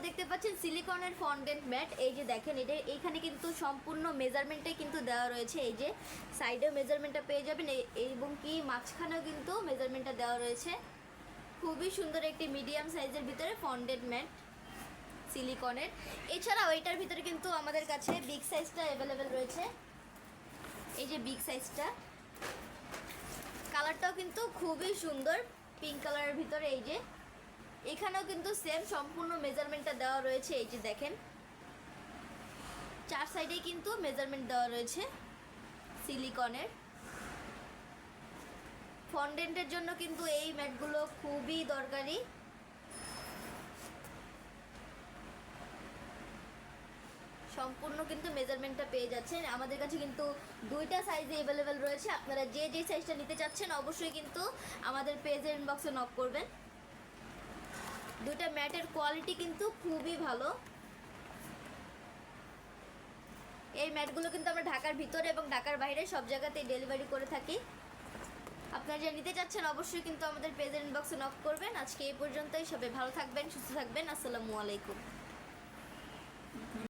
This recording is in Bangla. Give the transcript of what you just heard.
দেখতে পাচ্ছেন সিলিকনের ফন্ডেন্ট ম্যাট। এই যে দেখেন, এটা এইখানে কিন্তু সম্পূর্ণ মেজারমেন্টটাই কিন্তু দেওয়া রয়েছে। এই যে সাইডে মেজারমেন্টটা পেয়ে যাবেন, এবং কি মাঝখানেও কিন্তু মেজারমেন্টটা দেওয়া রয়েছে। খুবই সুন্দর একটি মিডিয়াম সাইজের ভিতরে ফন্ডেন্ট ম্যাট সিলিকনের। এছাড়াও এটার ভিতরে কিন্তু আমাদের কাছে বিগ সাইজটা অ্যাভেলেবেল রয়েছে। এই যে বিগ সাইজটা, কালারটাও কিন্তু খুবই সুন্দর, পিঙ্ক কালারের ভিতরে। এই যে এখানেও কিন্তু সেম সম্পূর্ণ মেজারমেন্টটা দেওয়া রয়েছে। এই যে দেখেন, চার সাইডে কিন্তু মেজারমেন্ট দেওয়া রয়েছে সিলিকনের। ফন্ডেন্টের জন্য কিন্তু এই ম্যাটগুলো খুবই দরকারি। সম্পূর্ণ কিন্তু মেজারমেন্টটা পেয়ে যাচ্ছেন। আমাদের কাছে কিন্তু দুইটা সাইজে অ্যাভেলেবেল রয়েছে। আপনারা যে যে সাইজটা নিতে চাচ্ছেন অবশ্যই কিন্তু আমাদের পেজের ইনবক্সে নক করবেন। দুইটা ম্যাটের কোয়ালিটি কিন্তু খুবই ভালো। এই ম্যাটগুলো কিন্তু আমরা ঢাকার ভিতরে এবং ঢাকার বাইরে সব জায়গাতেই ডেলিভারি করে থাকি। আপনারা যা নিতে চাচ্ছেন অবশ্যই কিন্তু আমাদের পেজের ইনবক্সে নক করবেন। আজকে এই পর্যন্তই। সবাই ভালো থাকবেন, সুস্থ থাকবেন। আসসালামু আলাইকুম।